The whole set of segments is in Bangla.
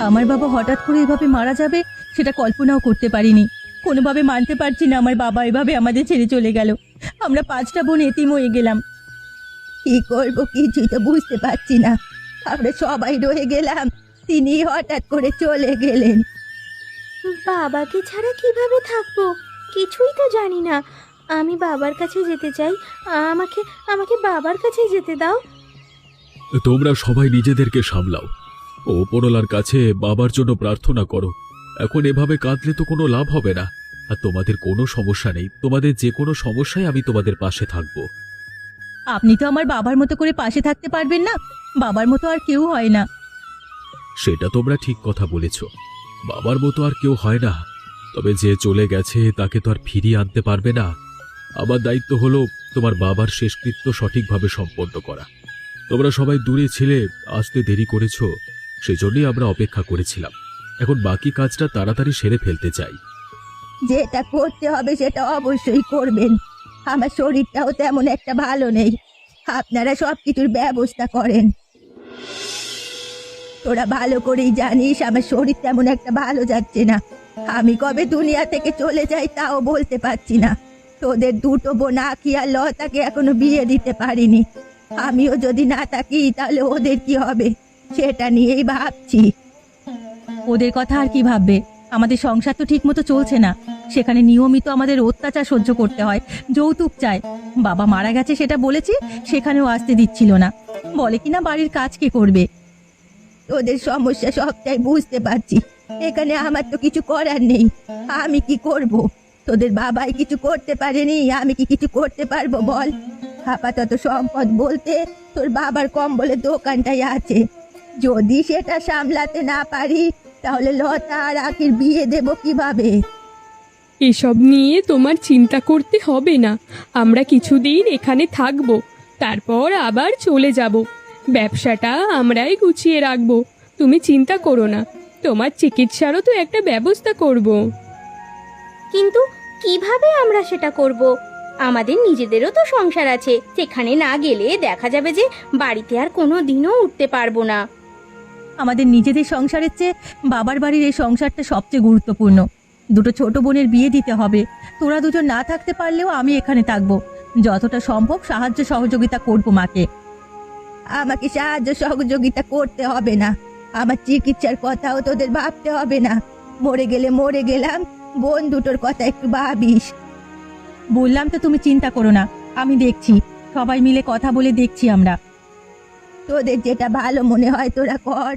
আমার বাবা হঠাৎ করে এভাবে মারা যাবে সেটা কল্পনাও করতে পারিনি। কোনোভাবে মানতে পারছি না আমার বাবা এভাবে আমাদের ছেড়ে চলে গেল। আমরা 5টা বোন এতিম হয়ে গেলাম। কি করবো কিছুই তো বুঝতে পারছি না। আমরা সবাই রয়ে গেলাম, তিনি হঠাৎ করে চলে গেলেন। বাবাকে ছাড়া কিভাবে থাকবো, কিছুই তো জানি না। আমি বাবার কাছে যেতে চাই, আমাকে আমাকে বাবার কাছে যেতে দাও। তোমরা সবাই নিজেদেরকে সামলাও, ওপরওয়ালার কাছে বাবার জন্য প্রার্থনা করো। এখন এভাবে কাঁদলে তো কোনো লাভ হবে না। আর তোমাদের কোনো সমস্যা নেই, তোমাদের যে কোনো সমস্যায় আমি তোমাদের পাশে থাকবো। আপনি তো আমার বাবার মতো করে পাশে থাকতে পারবেন না, বাবার মতো আর কেউ হয় না। সেটা তোমরা ঠিক কথা বলেছ, বাবার মতো আর কেউ হয় না। তবে যে চলে গেছে তাকে তো আর ফিরিয়ে আনতে পারবে না। আমার দায়িত্ব হলো তোমার বাবার শেষকৃত্য সঠিকভাবে সম্পন্ন করা। তোমরা সবাই দূরে ছিলে, আসতে দেরি করেছ, সেজন্যই আমরা অপেক্ষা করেছিলাম। এখন বাকি কাজটা তাড়াতাড়ি সেরে ফেলতে চাই। যেটা করতে হবে সেটা অবশ্যই করবেন। আমার শরীরটাও তেমন একটা ভালো নেই, আপনারা সবকিছুর ব্যবস্থা করেন। তোরা ভালো করেই জানিস আমার শরীর তেমন একটা ভালো যাচ্ছে না। আমি কবে দুনিয়া থেকে চলে যাই তাও বলতে পারছি না। তোদের 2টো বোন আঁখি আর লতাকে এখনো বিয়ে দিতে পারিনি। আমিও যদি না থাকি তাহলে ওদের কি হবে সেটা নিয়েই ভাবছি। ওদের কথা আর কি ভাববে, আমাদের সংসার তো ঠিক মতো চলছে না। সেখানে নিয়মিত আমাদের অত্যাচার সহ্য করতে হয়, যৌতুক চায়। বাবা মারা গেছে সেটা বলেছি, সেখানেও আসতে দিচ্ছিল না। বলে কিনা বাড়ির কাজ কে করবে। তোদের সমস্যা সবটাই বুঝতে পারছি, এখানে আমার তো কিছু করার নেই। আমি কি করব? তোদের বাবাই কিছু করতে পারেনি, আমি কি কিছু করতে পারবো বল? আপাতত সম্পদ বলতে তোর বাবার কম্বলের দোকানটাই আছে। যদি সেটা সামলাতে না পারি তাহলে লতা আর আখির বিয়ে দেব কিভাবে? এসব নিয়ে তোমার চিন্তা করতে হবে না। আমরা কিছুদিন এখানে থাকবো, তারপর আবার চলে যাব। ব্যবসাটা আমরাই গুছিয়ে রাখবো, তুমি চিন্তা করো না। তোমার চিকিৎসারও তো একটা ব্যবস্থা করব। কিন্তু কিভাবে আমরা সেটা করব? আমাদের নিজেদেরও তো সংসার আছে, সেখানে না গেলে দেখা যাবে যে বাড়িতে আর কোনো দিনও উঠতে পারবো না। আমাদের নিজেদের সংসারের চেয়ে বাবার বাড়ির এই সংসারটা সবচেয়ে গুরুত্বপূর্ণ। 2টো ছোট বোনের বিয়ে দিতে হবে। তোরা দুজন না থাকতে পারলেও আমি এখানে থাকবো। যতটা সম্ভব সাহায্য সহযোগিতা করবো মাকে। আমাকে সাহায্য সহযোগিতা করতে হবে না, আমার চিকিৎসার কথাও তোদের ভাবতে হবে না। মরে গেলে মরে গেলাম, বোন 2টোর কথা একটু ভাবিস। বললাম তো তুমি চিন্তা করো না, আমি দেখছি, সবাই মিলে কথা বলে দেখছি আমরা। তোদের যেটা ভালো মনে হয় তোরা কর।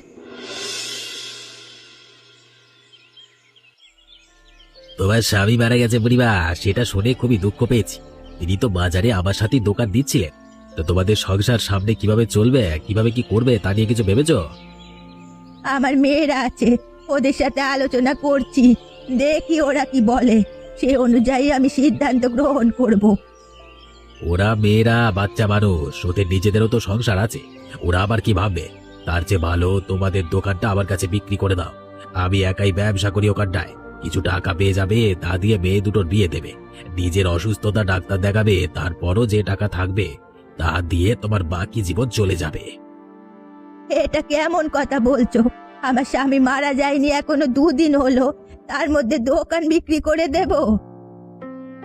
তোমার স্বামী মারা গেছে বুড়িমা, সেটা শুনে খুবই দুঃখ পেয়েছি। তিনি তো বাজারে আমার সাথে দোকান দিচ্ছিলেন। তো তোমাদের সংসার সামনে কিভাবে চলবে, কিভাবে কি করবে তা নিয়ে কিছু ভেবেছো? আমার মেয়েরা আছে, ওদের সাথে আলোচনা করছি, দেখি ওরা কি বলে, সে অনুযায়ী আমি সিদ্ধান্ত গ্রহণ করব। ওরা মেয়েরা বাচ্চা মানুষ, ওদের নিজেদেরও তো সংসার আছে, ওরা আবার কি ভাববে? তার চেয়ে ভালো তোমাদের দোকানটা আমার কাছে বিক্রি করে দাও। আমি একাই ব্যবসা করি ওখানটায়, কিছু টাকা পেয়ে যাবে, তা দিয়ে মেয়ে 2টোর বিয়ে দেবে। নিজের অসুস্থতা ডাক্তার দেখাবে, তারপরও যে টাকা থাকবে তা দিয়ে তোমার বাকি জীবন চলে যাবে। এটা কেমন কথা বলছো? আমার স্বামী মারা যায়নি এখনো 2 দিন হলো, তার মধ্যে দোকান বিক্রি করে দেব?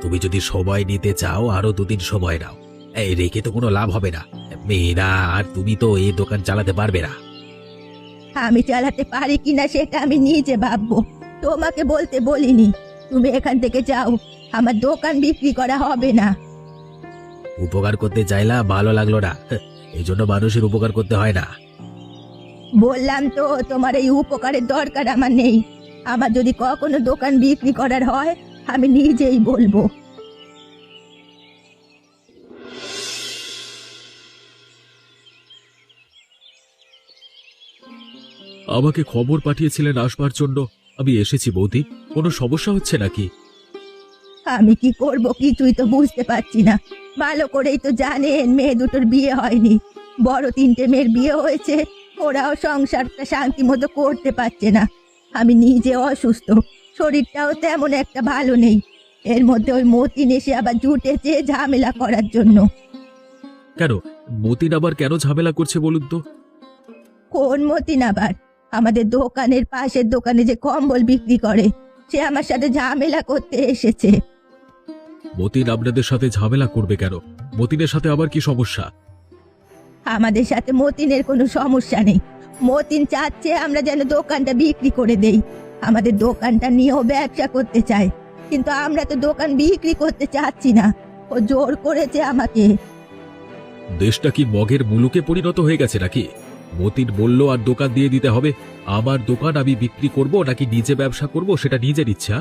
তুমি যদি সময় নিতে চাও আরো 2 দিন সময় নাও, এই রেখে তো কোনো লাভ হবে না। মেয়েরা আর তুমি তো এই দোকান চালাতে পারবে না। আমি চালাতে পারি কিনা সেটা আমি নিজে ভাববো, তোমাকে বলতে বলিনি। তুমি এখান থেকে যাও, আমার দোকান বিক্রি করা হবে না। উপকার করতে চাইলা, ভালো লাগলো না, এই জন্য মানুষের উপকার করতে হয় না। বললাম তো তোমার এই উপকারের দরকার আমার নেই। আমার যদি কখনো দোকান বিক্রি করার হয় আমি নিজেই বলবো। আমাকে খবর পাঠিয়েছিলেন আসবার জন্য, আমি এসেছি বৌদি। কোনো সমস্যা হচ্ছে নাকি? আমি কি করব কিছুই তো বুঝতে পারছি না। ভালো করেই তো জানেন মেয়ে 2টোর বিয়ে হয়নি, বড় 3টে মেয়ের বিয়ে হয়েছে, ওরাও সংসারটা শান্তি মতো করতে পারছে না। আমি নিজে অসুস্থ, শরীরটাও তেমন একটা ভালো নেই। এর মধ্যে ওই মতিন এসে আবার জুটেছে ঝামেলা করার জন্য। কেন মতিন আবার কেন ঝামেলা করছে বলুন তো? কোন মতিন আবার? আমাদের দোকানের পাশের দোকানে যে কম্বল বিক্রি করে সে আমার সাথে ঝামেলা করতে এসেছে। মতিন আপনাদের সাথে ঝামেলা করবে কেন? মতিনের সাথে আবার কি সমস্যা? আমাদের সাথে মতিনের কোনো সমস্যা নেই। মতিন চাচ্ছে আমরা যেন দোকানটা বিক্রি করে দেই। আমাদের দোকানটা নিয়েও ব্যবসা করতে চায়, কিন্তু আমরা তো দোকান বিক্রি করতে চাচ্ছি না। ও জোর করেছে আমাকে। দেশটা কি মগের মুলুকে পরিণত হয়ে গেছে নাকি? মতিন বলল আর দোকান দিয়ে দিতে হবে। আমার দোকান আমি বিক্রি করব নাকি নিজে ব্যবসা করব সেটা নিজের ইচ্ছা।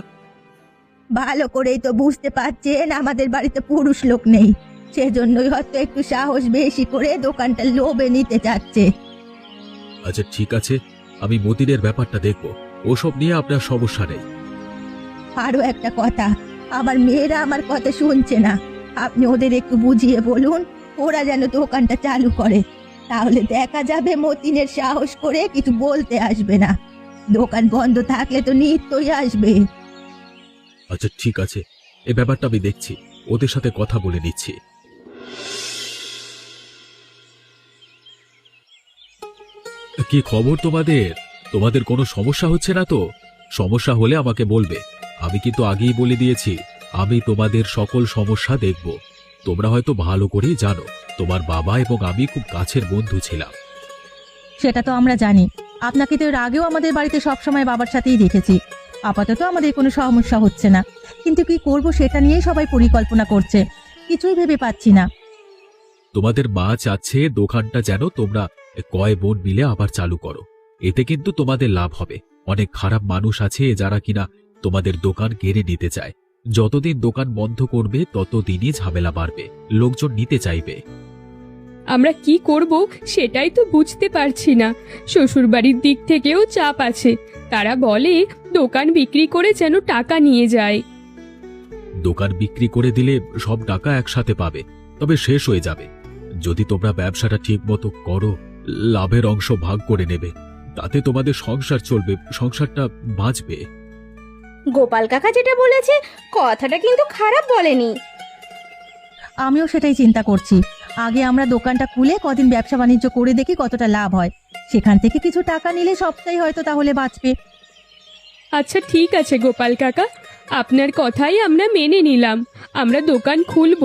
ভালো করেই তো বুঝতে পারছেন আমাদের বাড়িতে পুরুষ লোক নেই, সেজন্যই হয়তো একটু সাহস বেশি করে দোকানটা লোভে নিতে চাচ্ছে। আচ্ছা ঠিক আছে, আমি মতিনের ব্যাপারটা দেখব। ওসব নিয়ে আপনার সমস্যা নেই। আরো একটা কথা, আমার মেয়েরা আমার কথা শুনছে না। আপনি ওদের একটু বুঝিয়ে বলুন ওরা যেন দোকানটা চালু করে, তাহলে দেখা যাবে মতিনের সাহস করে কিছু বলতে আসবে না। দোকান বন্ধ থাকলে তো নিত্যই আসবে। আচ্ছা ঠিক আছে, এ ব্যাপারটা আমি দেখছি, ওদের সাথে কথা বলে নিচ্ছি। কি খবর তোমাদের? তোমাদের কোনো সমস্যা হচ্ছে না তো? সমস্যা হলে আমাকে বলবে। আমি কিন্তু আগেই বলে দিয়েছি আমি তোমাদের সকল সমস্যা দেখব। তোমরা হয়তো ভালো করেই জানো তোমার বাবা এবং আমি খুব কাছের বন্ধু ছিলাম। সেটা তো আমরা জানি। আপনাকে তো এর আগেও আমাদের বাড়িতে সবসময় বাবার সাথেই দেখেছি। আপাতত আমাদের কোনো সমস্যা হচ্ছে না, কিন্তু কি করব সেটা নিয়েই সবাই পরিকল্পনা করছে। কিছুই ভেবে পাচ্ছি না। তোমাদের মা চাচ্ছে দোকানটা যেন তোমরা কয় বোন মিলে আবার চালু করো। এতে কিন্তু তোমাদের লাভ হবে। অনেক খারাপ মানুষ আছে যারা কিনা তোমাদের দোকান কেড়ে নিতে চায়। যতদিন দোকান বন্ধ করবে ততদিনই ঝামেলা বাড়বে, লোকজন নিতে চাইবে। আমরা কি করব সেটাই তো বুঝতে পারছি না। শ্বশুরবাড়ির দিক থেকেও চাপ আছে। তারা বলে দোকান বিক্রি করে যেন টাকা নিয়ে যায়। দোকান বিক্রি করে দিলে সব টাকা একসাথে পাবে, তবে শেষ হয়ে যাবে। যদি তোমরা ব্যবসাটা ঠিক মতো করো, লাভের অংশ ভাগ করে নেবে, তাতে তোমাদের সংসার চলবে, সংসারটা বাঁচবে। গোপাল কাকা যেটা বলেছে কথাটা কিন্তু খারাপ বলেনি। আমিও সেটাই চিন্তা করছি। আগে আমরা দোকানটা খুলে কদিন ব্যবসা বাণিজ্য করে দেখি কতটা লাভ হয়। সেখান থেকে কিছু টাকা নিলে সবটাই হয়তো তাহলে বাঁচবে। আচ্ছা ঠিক আছে গোপাল কাকা, আপনার কথাই আমরা মেনে নিলাম। আমরা দোকান খুলব,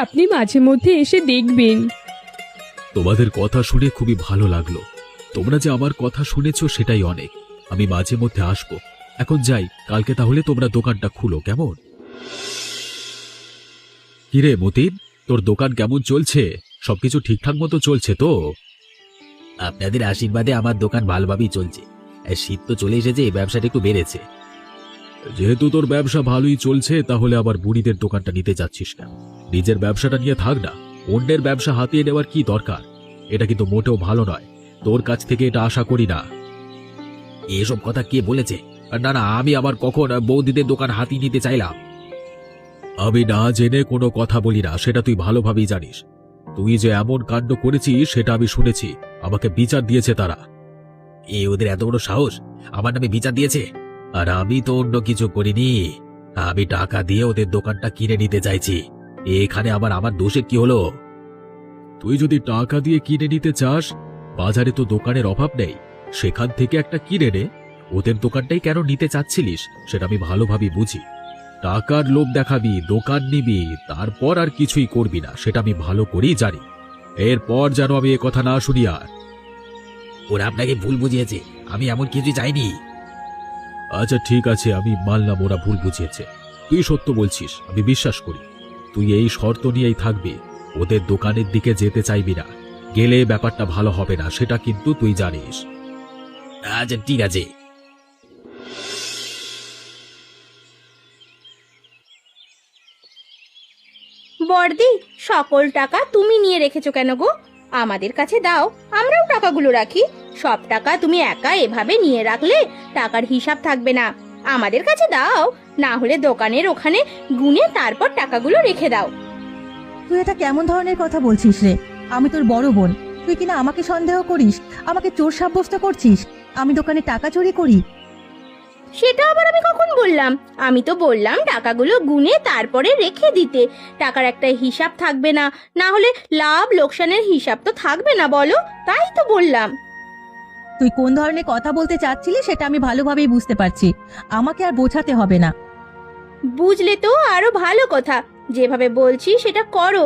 আপনি মাঝে মধ্যে এসে দেখবেন। তোমাদের কথা শুনে খুবই ভালো লাগলো। তোমরা যে আমার কথা শুনেছো সেটাই অনেক। আমি মাঝে মধ্যে আসবো। এখন যাই, কালকে তাহলে তোমরা দোকানটা খুলো, কেমন? কিরে মতিন, তোর দোকান কেমন চলছে? সবকিছু ঠিকঠাক মতো চলছে তো? আপনাদের আশীর্বাদে আমার দোকান ভালোভাবেই চলছে। শীত তো চলে এসেছে, এই ব্যবসাটা একটু বেড়েছে। যেহেতু তোর ব্যবসা ভালোই চলছে, তাহলে আবার বুড়িদের দোকানটা নিতে যাচ্ছিস না? নিজের ব্যবসাটা নিয়ে থাক না। অন্যের ব্যবসা হাতিয়ে নেওয়ার কি দরকার? এটা কিন্তু মোটেও ভালো নয়। তোর কাছ থেকে এটা আশা করি না। এসব কথা কে বলেছে? না না, আমি আবার কখন বৌদিদের দোকান হাতিয়ে নিতে চাইলাম? আমি না জেনে কোনো কথা বলি না, সেটা তুই ভালোভাবেই জানিস। তুই যে এমন কাণ্ড করেছিস সেটা আমি শুনেছি। আমাকে বিচার দিয়েছে তারা। ওদের এত বড় সাহস, আমার নামে বিচার দিয়েছে? আর আমি তো অন্য কিছু করিনি। আমি টাকা দিয়ে ওদের দোকানটা কিনে নিতে চাইছি। এখানে আবার আমার দোষের কি হলো? তুই যদি টাকা দিয়ে কিনে নিতে চাস, বাজারে তো দোকানের অভাব নেই, সেখান থেকে একটা কিনে নে। ওদের দোকানটাই কেন নিতে চাচ্ছিলিস সেটা আমি ভালোভাবে বুঝি। টাকার লোভ দেখাবি, দোকান নিবি, তারপর আর কিছুই করবি না, সেটা আমি ভালো করেই জানি। এরপর যেন আমি এ কথা না শুনি আর। ওরা আপনাকে ভুল বুঝিয়েছে, আমি এমন কিছুই চাইনি। আচ্ছা ঠিক আছে, আমি মানলাম ওরা ভুল বুঝিয়েছে। তুই সত্য বলছিস, আমি বিশ্বাস করি। তুই এই শর্ত নিয়েই থাকবি, ওদের দোকানের দিকে যেতে চাইবি না। গেলে ব্যাপারটা ভালো হবে না, সেটা কিন্তু তুই জানিস। আচ্ছা ঠিক আছে। বর্দি, সকল টাকা তুমি নিয়ে রেখেছো কেন গো? আমাদের কাছে দাও, আমরাও টাকাগুলো রাখি। সব টাকা তুমি একা এভাবে নিয়ে রাখলে টাকার হিসাব থাকবে না। আমাদের কাছে দাও, না হলে দোকানের ওখানে গুনে তারপর টাকাগুলো রেখে দাও। তুই এটা কেমন ধরনের কথা বলছিস রে? আমি তোর বড় বোন, তুই কিনা আমাকে সন্দেহ করিস, আমাকে চোর সাব্যস্ত করছিস। আমি দোকানে টাকা চুরি করি? সেটা আবার আমি কখন বললাম? আমি তো বললাম টাকাগুলো গুনে তারপরে রেখে দিতে। টাকার একটা হিসাব থাকবে না, না হলে লাভ লোকসানের হিসাব তো থাকবে না, বলো? তাই তো বললাম। তুই কোন ধরনের কথা বলতে চাচ্ছিলি সেটা আমি ভালোভাবেই বুঝতে পারছি, আমাকে আর বোঝাতে হবে না। বুঝলে তো আরো ভালো কথা। যেভাবে বলছি সেটা করো,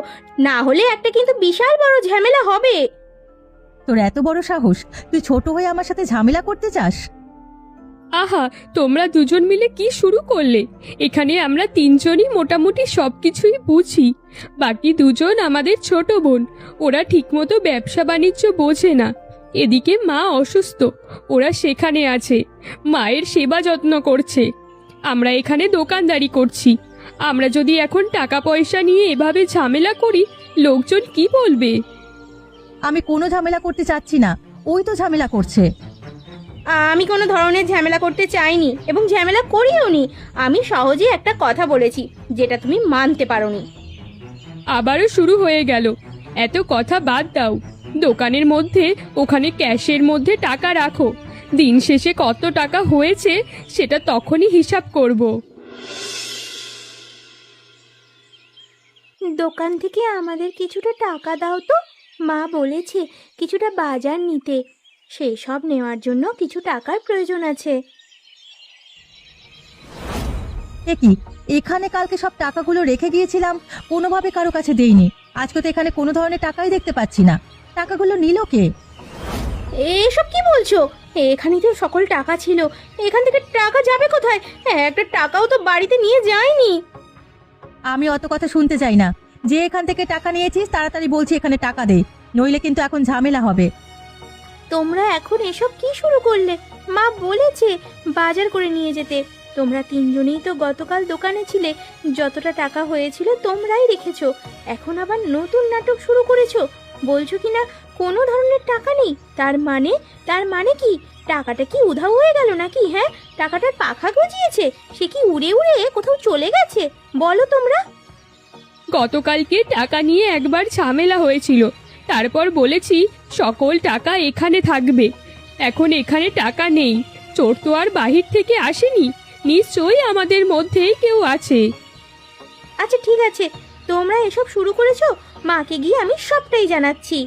না হলে একটা কিন্তু বিশাল বড় ঝামেলা হবে। তোর এত বড় সাহস, তুই ছোট হয়ে আমার সাথে ঝামেলা করতে চাস? আহা, তোমরা দুজন মিলে কি শুরু করলে? এখানে আমরা তিনজনই মোটামুটি সবকিছুই বুঝি। বাকি দুজন আমাদের ছোট বোন, ওরা ঠিকমতো ব্যবসা বাণিজ্য বোঝে না। এদিকে মা অসুস্থ, ওরা সেখানে আছে, মায়ের সেবা যত্ন করছে। আমরা এখানে দোকানদারি করছি। আমরা যদি এখন টাকা পয়সা নিয়ে এভাবে ঝামেলা করি, লোকজন কি বলবে? আমি কোনো ঝামেলা করতে চাচ্ছি না, ওই তো ঝামেলা করছে। আমি কোনো ধরনের ঝামেলা করতে চাইনি এবং ঝামেলা করিও নি। আমি সহজে একটা কথা বলেছি যেটা তুমি মানতে পারোনি। আবারও শুরু হয়ে গেল। এত কথা বাদ দাও। দোকানের মধ্যে ওখানে ক্যাশের মধ্যে টাকা রাখো। দিন শেষে কত টাকা হয়েছে সেটা তখনই হিসাব করব। দোকান থেকে আমাদের কিছুটা টাকা দাও তো, মা বলেছে কিছুটা বাজার নিতে, সেই সব নেওয়ার জন্য কিছু টাকার প্রয়োজন আছে। কি এখানে কালকে সব টাকাগুলো রেখে গিয়েছিলাম, কোনোভাবে কারো কাছে দেইনি। আজকে তো এখানে কোনো ধরনের টাকাই দেখতে পাচ্ছি না, টাকাগুলো নিল কে? এসব কি বলছো? এখানে তো সকল টাকা ছিল, এখান থেকে টাকা যাবে কোথায়? একটা টাকাও তো বাড়িতে নিয়ে যায়নি। আমি অত কথা শুনতে চাই না। যে এখান থেকে টাকা নিয়েছিস তাড়াতাড়ি বলছি এখানে টাকা দে, নইলে কিন্তু এখন ঝামেলা হবে। তোমরা এখন এসব কি শুরু করলে? মা বলেছে বাজার করে নিয়ে যেতে। তোমরা তিনজনেই তো গতকাল দোকানে ছিলে, যতটা টাকা হয়েছিল তোমরাই রেখেছো। এখন আবার নতুন নাটক শুরু করেছো, বলছো কিনা কোনো ধরনের টাকা নেই। তার মানে কি টাকাটা কি উধাও হয়ে গেল নাকি? হ্যাঁ, টাকাটার পাখা গজিয়েছে, সে কি উড়ে উড়ে কোথাও চলে গেছে? বলো তোমরা। গতকালকে টাকা নিয়ে একবার ঝামেলা হয়েছিল, তারপর বলেছি সকল টাকা এখানে থাকবে। এখন এখানে টাকা নেই। চোর তো আর বাহির থেকে আসেনি, নিশ্চয়ই আমাদের মধ্যেই কেউ আছে। আচ্ছা ঠিক আছে, তোমরা এসব শুরু করেছো, মাকে গিয়ে আমি সবটাই জানাচ্ছি।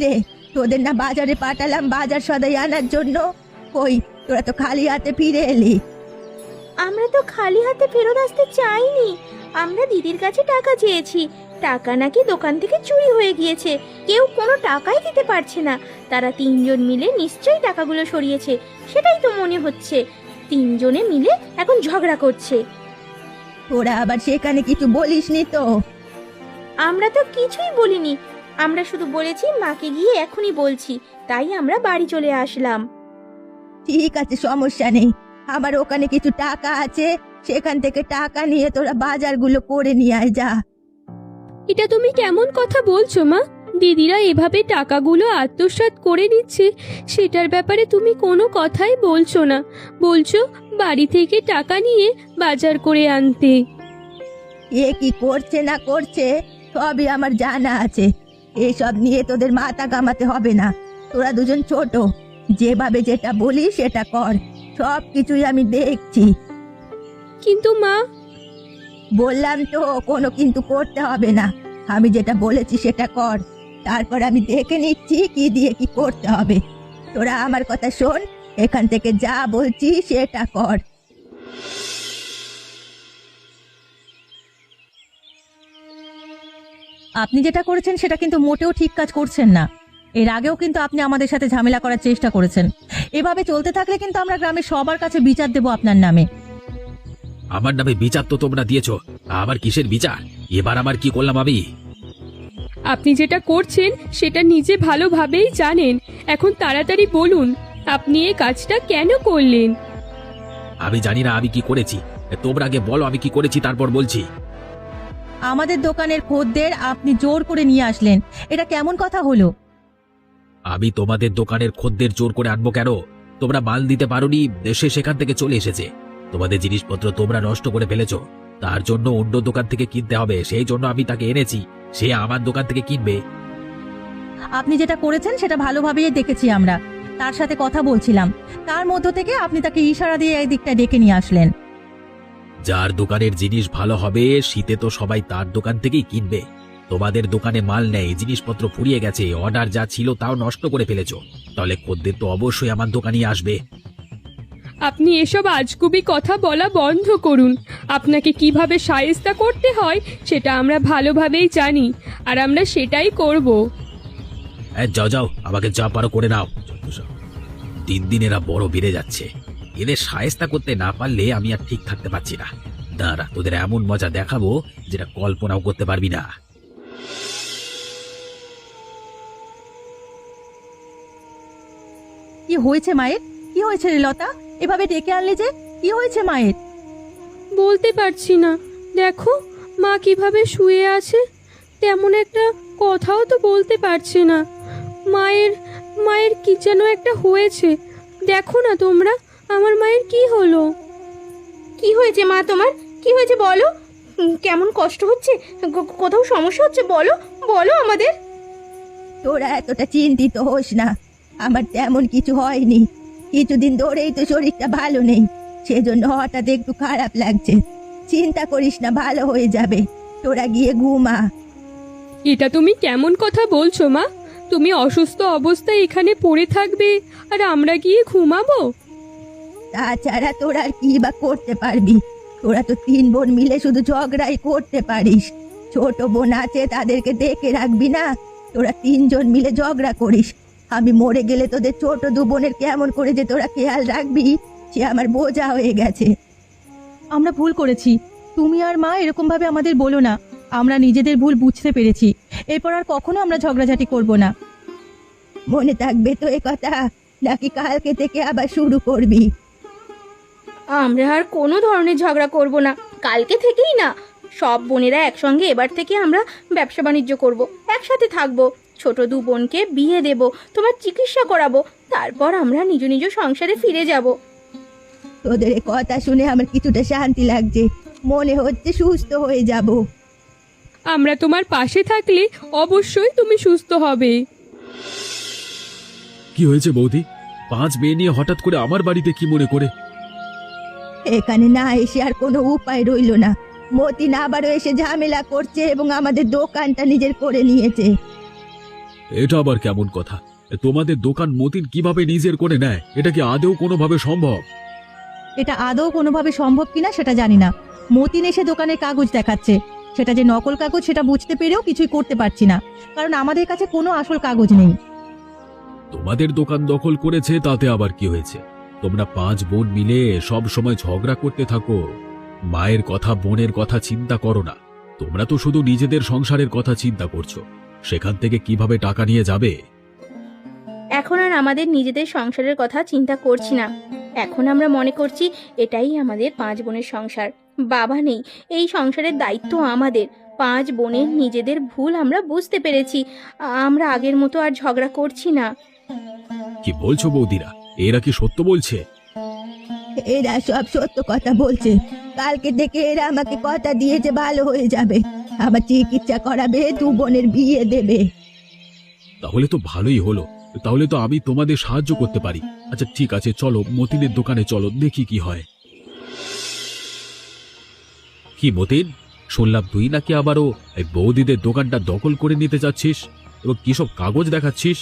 রে, তোদের না বাজারে পাঠালাম বাজার সদাই আনার জন্য, কই তোরা তো খালি হাতে ফিরে এলি। আমরা তো খালি হাতে ফেরত আসতে চাইনি, আমরা দিদির কাছে টাকা চেয়েছি। টাকা নাকি দোকান থেকে চুরি হয়ে গিয়েছে, কেউ কোনো টাকাই দিতে পারছে না। তারা তিনজন মিলে নিশ্চয়ই টাকাগুলো সরিয়েছে, সেটাই তো মনে হচ্ছে। তিনজনে মিলে এখন ঝগড়া করছে। তোরা আবার সেখানে কিছু বলিসনি তো? আমরা তো কিছুই বলিনি, আমরা শুধু বলেছি মাকে গিয়ে এখনই বলছি, তাই আমরা বাড়ি চলে আসলাম। ঠিক আছে, সমস্যা নেই। আমার ওখানে কিছু টাকা আছে, সেখান থেকে টাকা নিয়ে তোরা বাজারগুলো করে নিয়ে আয় যা। এটা তুমি কেমন কথা বলছো মা? দিদিরা এভাবে টাকাগুলো আত্মসাৎ করে নিচ্ছে, সেটার ব্যাপারে তুমি কোনো কথাই বলছো না। বলছো বাড়ি থেকে টাকা নিয়ে বাজার করে আনতে। এ কি করছে না করছে সবই আমার জানা আছে, এসব নিয়ে তোদের মাথা কামাতে হবে না। তোরা দুজন ছোট, যেভাবে যেটা বলি সেটা কর, সব কিছুই আমি দেখছি। কিন্তু মা, বললাম তো কোনো কিন্তু করতে হবে না, আমি যেটা বলেছি সেটা কর, তারপর আমি দেখে নিচ্ছি কি দিয়ে কি করতে হবে। তোরা আমার কথা শোন, এখান থেকে যা বলছি সেটা কর। আপনি যেটা করেছেন সেটা কিন্তু মোটেও ঠিক কাজ করছেন না। এর আগেও কিন্তু আপনি আমাদের সাথে ঝামেলা করার চেষ্টা করেছেন। এভাবে চলতে থাকলে কিন্তু আমরা গ্রামের সবার কাছে বিচার দেব আপনার নামে। আমার নামে বিচার তো তোমরা দিয়েছো, আবার কিসের বিচার? এবার আমার কি করলাম আমি? আপনি যেটা করছেন সেটা নিজে ভালোভাবেই জানেন। এখন তাড়াতাড়ি বলুন, আপনি এই কাজটা কেন করলেন? আমি জানি না আমি কি করেছি, তোমরা আগে বলো আমি কি করেছি, তারপর বলছি। আমাদের দোকানের খদ্দের আপনি জোর করে নিয়ে আসলেন, এটা কেমন কথা হলো? আমি তোমাদের দোকানের খদ্দের জোর করে আনবো কেন? তোমরা মাল দিতে পারোনি, দেশে সেখান থেকে চলে এসেছে। তোমাদের জিনিসপত্র তোমরা নষ্ট করে ফেলেছো, তার জন্য অন্য দোকান থেকে কিনতে হবে, সেই জন্য আমি তাকে এনেছি, সে আমার দোকান থেকে কিনবে। আপনি যেটা করেছেন সেটা ভালোভাবেই দেখেছি আমরা, তার সাথে কথা বলছিলাম, তার মধ্য থেকে আপনি তাকে ইশারা দিয়ে এই দিকটা ডেকে নিয়ে আসলেন। যার দোকানের জিনিস ভালো হবে শীতে তো সবাই তার দোকান থেকেই কিনবে। তোমাদের দোকানে মাল নেই, জিনিসপত্র ফুরিয়ে গেছে, অর্ডার যা ছিল তাও নষ্ট করে ফেলেছো, তাহলে খদ্দের তো অবশ্যই আমার দোকানেই আসবে। আপনি এসব আজগুবি কথা বলা বন্ধ করুন। আপনাকে কিভাবে শায়েস্তা করতে হয় সেটা আমরা ভালোভাবেই জানি, আর আমরা সেটাই করব। যাও যাও, আমাকে যা পারো করে নাও। দিন দিন এরা বড় বেড়ে যাচ্ছে, এদের শায়েস্তা করতে না পারলে আমি আর ঠিক থাকতে পারছি না। দাঁড়া, তোদের এমন মজা দেখাবো যেটা কল্পনাও করতে পারবি না। কি হয়েছে মায়ের? কি হয়েছে রে লতা? এভাবে ডেকে আনলে যে, কি হয়েছে মায়ের? বলতে পারছি না। দেখো মা কিভাবে শুয়ে আছে, তেমন একটা কথাও তো বলতে পারছে না। মায়ের মায়ের কি যেন একটা হয়েছে। দেখো না তোমরা, আমার মায়ের কি হলো? কি হয়েছে মা তোমার? কি হয়েছে বলো। কেমন কষ্ট হচ্ছে? কোথাও সমস্যা হচ্ছে? বলো বলো আমাদের। তোরা এতটা চিন্তিত হোস না, আমার তেমন কিছু হয়নি। কিছুদিন ধরেই তো শরীরটা ভালো নেই, সেজন্য হঠাৎ একটু খারাপ লাগছে। চিন্তা করিস না, ভালো হয়ে যাবে। তোরা গিয়ে ঘুমা। এটা তুমি কেমন কথা বলছো মা? তুমি অসুস্থ অবস্থায় এখানে পড়ে থাকবে আর আমরা গিয়ে ঘুমাবো? তাছাড়া তোরা আর কি বা করতে পারবি? তোরা তো 3 বোন মিলে শুধু ঝগড়াই করতে পারিস। ছোট বোন আছে, তাদেরকে দেখে রাখবি না? তোরা 3 জন মিলে ঝগড়া করিস। আমি মরে গেলে তোদের ছোট 2 বোনের কেমন করে যে তোরা খেয়াল রাখবি, সে আমার বোঝা হয়ে গেছে। আমরা ভুল করেছি, তুমি আর মা এরকম ভাবে আমাদের বলো না। আমরা নিজেদের ভুল বুঝতে পেরেছি, এরপর আর কখনো আমরা ঝগড়াঝাটি করব না। মনে থাকবে তো এ কথা, নাকি কালকে থেকে আবার শুরু করবি? আমরা আর কোনো ধরনের ঝগড়া করব না, কালকে থেকেই না। সব বোনেরা একসঙ্গে এবার থেকে আমরা ব্যবসা বাণিজ্য করব, একসাথে থাকবো। ছোট 2 বোনকে বিয়ে দেব, তোমার চিকিৎসা করাবো, তারপর আমরা নিজ নিজ সংসারে ফিরে যাব। তোদের এ কথা শুনে আমার কিছুটা শান্তি লাগছে, মনে হচ্ছে সুস্থ হয়ে যাব। আমরা তোমার পাশে থাকলে অবশ্যই তুমি সুস্থ হবে। কি হয়েছে বৌদি? 5 মেয়ে নিয়ে হঠাৎ করে আমার বাড়িতে কি মনে করে? এখানে না এসে আর কোনো উপায় রইল না। মতিন আবারও এসে ঝামেলা করছে এবং আমাদের দোকানটা নিজের করে নিয়েছে। এটা আবার কেমন কথা? তোমাদের দোকান মতিন কিভাবে নিজের করে নেয়? এটা কি আদৌ কোনোভাবে সম্ভব? এটা আদৌ কোনোভাবে সম্ভব কিনা সেটা জানি না। মতিন এসে দোকানের কাগজ দেখাচ্ছে, সেটা যে নকল কাগজ সেটা বুঝতে পেরেও কিছুই করতে পারছি না, কারণ আমাদের কাছে কোনো আসল কাগজ নেই। তোমাদের দোকান দখল করেছে তাতে আবার কি হয়েছে? তোমরা 5 বোন মিলে সব সময় ঝগড়া করতে থাকো। মায়ের কথা, বোনের কথা চিন্তা করো না। তোমরা তো শুধু নিজেদের সংসারের কথা চিন্তা করছো, সেখান থেকে কিভাবে টাকা নিয়ে যাবে। এখন আর আমাদের নিজেদের সংসারের কথা চিন্তা করছি না। এখন আমরা মনে করছি এটাই আমাদের 5 বোনের সংসার। বাবা নেই, এই সংসারের দায়িত্ব আমাদের। 5 বোনের নিজেদের ভুল আমরা বুঝতে পেরেছি, আমরা আগের মতো আর ঝগড়া করছি না। কি বলছো বৌদিরা? এরা কি সত্য বলছে? এরা সব সত্য কথা বলছে। কালকে থেকে এরা আমাকে কথা দিয়েছে ভালো হয়ে যাবে, আবার চিকিৎসা করাবে, 2 বোনের বিয়ে দেবে। তাহলে তো ভালোই হলো, তাহলে তো আমি তোমাদের সাহায্য করতে পারি। আচ্ছা ঠিক আছে, চলো মতিনের দোকানে চলো, দেখি কি হয়। কি মতিন, শুনলাম তুই নাকি আবারও এই বৌদিদের দোকানটা দখল করে নিতে চাচ্ছিস এবং কি সব কাগজ দেখাচ্ছিস?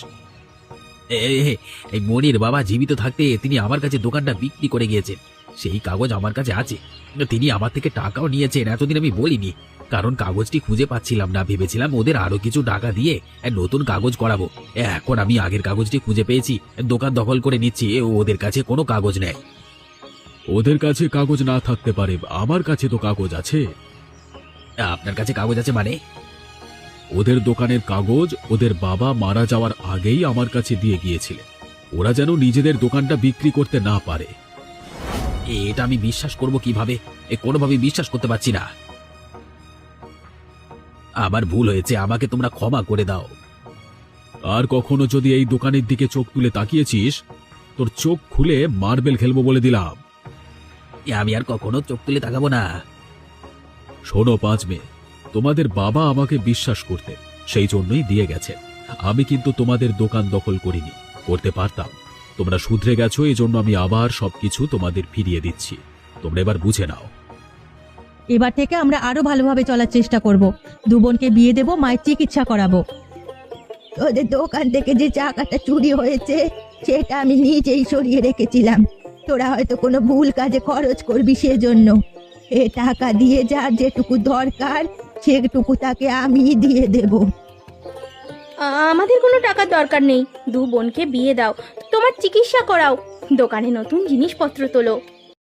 এই মনির বাবা জীবিত থাকতে তিনি আমার কাছে দোকানটা বিক্রি করে গিয়েছেন, সেই কাগজ আমার কাছে আছে। তিনি আমার থেকে টাকাও নিয়েছেন, এতদিন আমি বলিনি, কারণ কাগজটি খুঁজে পাচ্ছিলাম না। ভেবেছিলাম ওদের আরো কিছু টাকা দিয়ে নতুন কাগজ করাবো। এখন আমি আগের কাগজটি খুঁজে পেয়েছি, দোকান দখল করে নিচ্ছি। ওদের কাছে কোনো কাগজ নেই। ওদের কাছে কাগজ না থাকতে পারে, আমার কাছে তো কাগজ আছে। আপনার কাছে কাগজ আছে মানে? ওদের দোকানের কাগজ ওদের বাবা মারা যাওয়ার আগেই আমার কাছে দিয়ে গিয়েছিলেন, ওরা যেন নিজেদের দোকানটা বিক্রি করতে না পারে। এটা আমি বিশ্বাস করব কিভাবে? কোনোভাবে বিশ্বাস করতে পারছি না। আমার ভুল হয়েছে, আমাকে তোমরা ক্ষমা করে দাও। আর কখনো যদি এই দোকানের দিকে চোখ তুলে তাকিয়েছিস, তোর চোখ খুলে মার্বেল খেলবো বলে দিলাম। আমি আর কখনো চোখ তুলে তাকাবো না। শোনো 5 মেয়ে, তোমাদের বাবা আমাকে বিশ্বাস করতে, সেই জন্যই দিয়ে গেছে। আমি কিন্তু তোমাদের দোকান দখল করিনি, করতে পারতাম। তোমরা শুধরে গেছো, এই জন্য আমি আবার সবকিছু তোমাদের ফিরিয়ে দিচ্ছি। তোমরা এবার বুঝে নাও। এবার থেকে আমরা আরো ভালোভাবে চলার চেষ্টা করব। দু বোনকে বিয়ে দেবো, মায়ের চিকিৎসা করাবো। তোদের দোকান থেকে যে টাকাটা চুরি হয়েছে সেটা আমি নিজেই সরিয়ে রেখেছিলাম। তোরা হয়তো কোনো ভুল কাজে খরচ করবি, সেজন্য। এ টাকা দিয়ে যার যেটুকু দরকার সেটুকু তাকে আমি দিয়ে দেব। আমাদের কোনো টাকার দরকার নেই, দু বোনকে বিয়ে দাও, তোমার চিকিৎসা করাও, দোকানে নতুন জিনিসপত্র তোলো।